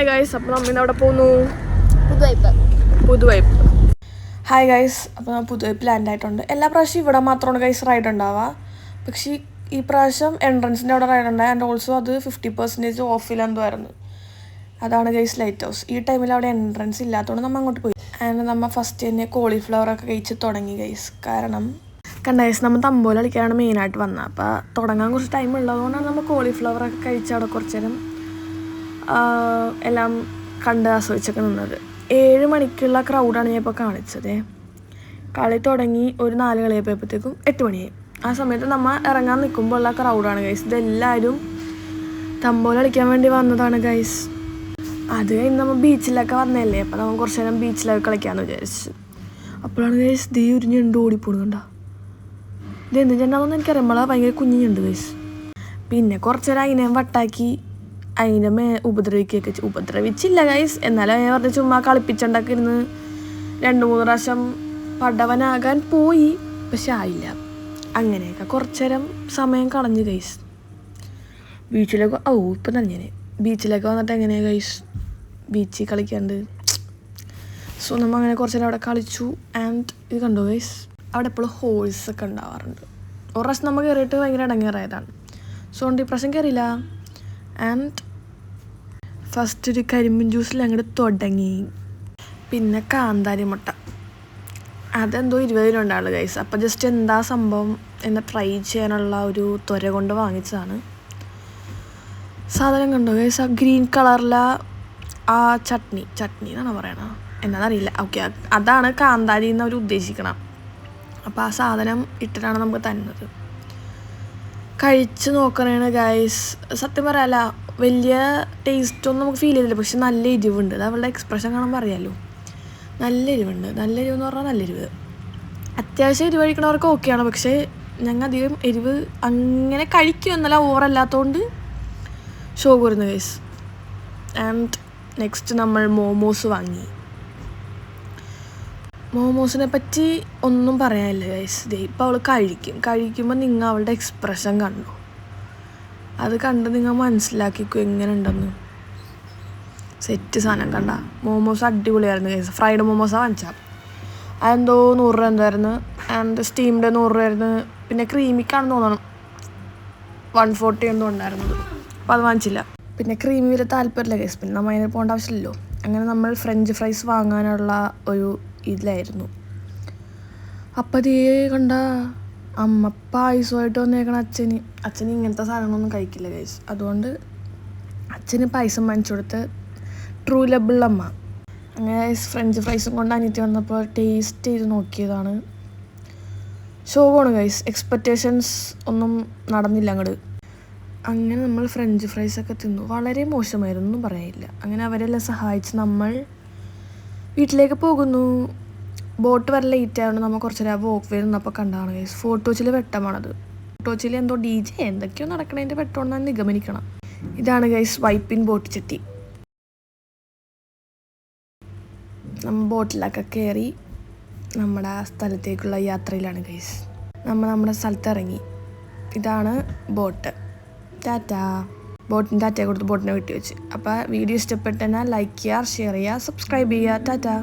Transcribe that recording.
Hi guys, അപ്പോൾ നമ്മൾ അവിടെ പോകുന്നു പുതുവൈപ്പ്. ഹായ് ഗൈസ്, അപ്പോൾ നമ്മൾ പുതുവൈപ്പ് ലാൻഡ് ആയിട്ടുണ്ട്. എല്ലാ പ്രാവശ്യവും ഇവിടെ മാത്രമാണ് ഗൈസ് റൈഡ് ഉണ്ടാവുക. പക്ഷേ ഈ പ്രാവശ്യം എൻട്രൻസിൻ്റെ അവിടെ റൈഡ് ഉണ്ടായി. ആൻഡ് ഓൾസോ അത് 50% ഓഫിലെന്തോ ആയിരുന്നു. അതാണ് ഗൈസ് ലൈറ്റ് ഹൗസ്. ഈ ടൈമിൽ അവിടെ എൻട്രൻസ് ഇല്ലാത്തതുകൊണ്ട് നമ്മൾ അങ്ങോട്ട് പോയി. ആൻഡ് നമ്മൾ ഫസ്റ്റ് തന്നെ കോളിഫ്ലവറൊക്കെ കഴിച്ച് തുടങ്ങി ഗൈസ്. കാരണം ഗൈസ് നമ്മൾ തമ്പോല കളിക്കാനാണ് മെയിനായിട്ട് വന്നത്. അപ്പോൾ തുടങ്ങാൻ കുറച്ച് ടൈം ഉള്ളതുകൊണ്ടാണ് നമ്മൾ കോളിഫ്ലവറൊക്കെ കഴിച്ച് അവിടെ കുറച്ച് നേരം എല്ലാം കണ്ട് ആസ്വദിച്ചൊക്കെ നിന്നത്. 7 മണിക്കുള്ള ക്രൗഡാണ് ഞാൻ ഇപ്പോൾ കാണിച്ചത്. കളി തുടങ്ങി ഒരു 4 കളിയപ്പോഴത്തേക്കും 8 മണിയായി. ആ സമയത്ത് നമ്മൾ ഇറങ്ങാൻ നിൽക്കുമ്പോൾ ഉള്ള ക്രൗഡാണ് ഗൈസ്. ഇതെല്ലാവരും തമ്പോല കളിക്കാൻ വേണ്ടി വന്നതാണ് ഗൈസ്. അത് കഴിഞ്ഞ് നമ്മൾ ബീച്ചിലൊക്കെ വന്നതല്ലേ, അപ്പോൾ നമ്മൾ കുറച്ച് നേരം ബീച്ചിലൊക്കെ കളിക്കാമെന്ന് വിചാരിച്ചു. അപ്പോഴാണ് ഗൈസ് ദേ ഒരു ഞണ്ട് ഓടിപ്പോണുണ്ട. ഇത് എന്ത് ഞണ്ടാണെന്ന് എനിക്കറിയുമ്പോൾ ഭയങ്കര കുഞ്ഞുണ്ട് ഗൈസ്. പിന്നെ കുറച്ച് നേരം അതിനെ വട്ടാക്കി അതിനെ ഉപദ്രവിച്ചില്ല ഗൈസ്. എന്നാലും അതിനെ പറഞ്ഞ് ചുമ്മാ കളിപ്പിച്ചുണ്ടാക്കി ഇരുന്ന് 2-3 പ്രാവശ്യം പടവനാകാൻ പോയി, പക്ഷെ ആയില്ല. അങ്ങനെയൊക്കെ കുറച്ച് നേരം സമയം കളഞ്ഞു ഗൈസ്. ബീച്ചിലേക്ക് ഇപ്പം തന്നെ ബീച്ചിലേക്ക് വന്നിട്ട് എങ്ങനെയാണ് ഗൈസ് ബീച്ചിൽ കളിക്കാണ്ട്. സോ നമ്മൾ അങ്ങനെ കുറച്ച് നേരം അവിടെ കളിച്ചു. ആൻഡ് ഇത് കണ്ടു ഗൈസ്, അവിടെ എപ്പോഴും ഹോഴ്സൊക്കെ ഉണ്ടാവാറുണ്ട്. ഒരു പ്രാവശ്യം നമ്മൾ കയറിയിട്ട് ഭയങ്കര ഇടങ്ങേറായതാണ്. സോ കൊണ്ട് ഈ പ്രാവശ്യം കയറിയില്ല. ആൻഡ് ഫസ്റ്റ് ഒരു കരിമ്പിൻ ജ്യൂസിൽ അങ്ങോട്ട് തുടങ്ങി. പിന്നെ കാന്താരി മുട്ട, അതെന്തോ 20 രൂപ ഉണ്ടാവുള്ളൂ ഗൈസ്. അപ്പോൾ ജസ്റ്റ് എന്താ സംഭവം എന്ന് ട്രൈ ചെയ്യാനുള്ള ഒരു ത്വര കൊണ്ട് വാങ്ങിച്ചതാണ്. സാധനം കണ്ടോ ഗൈസ്, ആ ഗ്രീൻ കളറിലെ ആ ചട്നി എന്നാണ് പറയണത്, എന്നാന്നറിയില്ല. ഓക്കെ, അതാണ് കാന്താരി എന്ന് അവർ ഉദ്ദേശിക്കണം. അപ്പോൾ ആ സാധനം ഇട്ടിട്ടാണ് നമുക്ക് തരുന്നത്. കഴിച്ച് നോക്കണേണ് ഗൈസ്. സത്യം പറയാല്ല, വലിയ ടേസ്റ്റൊന്നും നമുക്ക് ഫീൽ ചെയ്തില്ല, പക്ഷെ നല്ല എരിവുണ്ട്. അത് അവളുടെ എക്സ്പ്രഷൻ കാണുമ്പോൾ അറിയാമല്ലോ. നല്ല എരിവുണ്ട്. നല്ല എരിവ് എന്ന് പറഞ്ഞാൽ നല്ല എരിവ്. അത്യാവശ്യം എരിവ് കഴിക്കണവർക്ക് ഓക്കെയാണ്, പക്ഷേ ഞങ്ങൾ അധികം എരിവ് അങ്ങനെ കഴിക്കും എന്നല്ല, ഓവറല്ലാത്തതുകൊണ്ട് ഷോ വരുന്നു ഗൈസ്. ആൻഡ് നെക്സ്റ്റ് നമ്മൾ മോമോസ് വാങ്ങി. മോമോസിനെ പറ്റി ഒന്നും പറയാനില്ല ഗൈസ്. ഇപ്പോൾ അവൾ കഴിക്കുമ്പോൾ നിങ്ങൾ അവളുടെ എക്സ്പ്രഷൻ കണ്ടു. അത് കണ്ട് നിങ്ങൾ മനസ്സിലാക്കിക്കോ എങ്ങനെ ഉണ്ടെന്ന്. സെറ്റ് സാധനം കണ്ട. മോമോസ് അടിപൊളിയായിരുന്നു ഗൈസ്. ഫ്രൈഡ് മോമോസാണ് വാങ്ങിച്ചാൽ അതെന്തോ 100 രൂപ എന്തായിരുന്നു. ആൻഡ് സ്റ്റീമിൻ്റെ 100 രൂപയായിരുന്നു. പിന്നെ ക്രീമിക്കാണെന്ന് തോന്നണം 140 എന്തോ ഉണ്ടായിരുന്നത്. അപ്പോൾ അത് വാങ്ങിച്ചില്ല. പിന്നെ ക്രീമി വരെ താല്പര്യമില്ല ഗൈസ്. പിന്നെ നമ്മൾ അതിന് പോകേണ്ട ആവശ്യമില്ലല്ലോ. അങ്ങനെ നമ്മൾ ഫ്രഞ്ച് ഫ്രൈസ് വാങ്ങാനുള്ള ഒരു ഇതിലായിരുന്നു. അപ്പം അതേ കണ്ട അമ്മ പായസമായിട്ട് വന്നേക്കണ അച്ഛന് ഇങ്ങനത്തെ സാധനങ്ങളൊന്നും കഴിക്കില്ല ഗൈസ്. അതുകൊണ്ട് അച്ഛന് പായസം വാങ്ങിച്ചു കൊടുത്ത് ട്രൂ ലബിൾ അമ്മ. അങ്ങനെ ഗൈസ് ഫ്രഞ്ച് ഫ്രൈസും കൊണ്ട് അനിയത്തി വന്നപ്പോൾ ടേസ്റ്റ് ചെയ്ത് നോക്കിയതാണ്. ഷോവാണ് ഗൈസ്. എക്സ്പെക്റ്റേഷൻസ് ഒന്നും നടന്നില്ല അങ്ങോട്ട്. അങ്ങനെ നമ്മൾ ഫ്രഞ്ച് ഫ്രൈസൊക്കെ തിന്നു. വളരെ മോശമായിരുന്നു, ഒന്നും പറയാനില്ല. അങ്ങനെ അവരെല്ലാം സഹായിച്ച് നമ്മൾ വീട്ടിലേക്ക് പോകുന്നു. ബോട്ട് വരെ ലേറ്റ് ആയതുകൊണ്ട് നമ്മൾ കുറച്ച് നേരം വോക്ക് വേ നിന്നപ്പോൾ കണ്ടാണ് ഗൈസ്. ഫോർട്ട് കൊച്ചിയിൽ വെട്ടമാണത്. ഫോർട്ട് കൊച്ചിയിൽ എന്തോ DJ എന്തൊക്കെയോ നടക്കണതിൻ്റെ വെട്ടമാണെന്ന് നിഗമനിക്കണം. ഇതാണ് ഗൈസ് വൈപ്പിൻ ബോട്ട് ചെട്ടി. നമ്മൾ ബോട്ടിലൊക്കെ കയറി നമ്മുടെ സ്ഥലത്തേക്കുള്ള യാത്രയിലാണ് ഗൈസ്. നമ്മുടെ സ്ഥലത്ത് ഇറങ്ങി. ഇതാണ് ബോട്ട്. ടാറ്റാ. ടാറ്റയെ കൊടുത്ത് ബോട്ടിനെ വിട്ടു വെച്ച്. അപ്പോൾ വീഡിയോ ഇഷ്ടപ്പെട്ടെന്നാൽ ലൈക്ക് ചെയ്യുക, ഷെയർ ചെയ്യുക, സബ്സ്ക്രൈബ് ചെയ്യുക. ടാറ്റാ.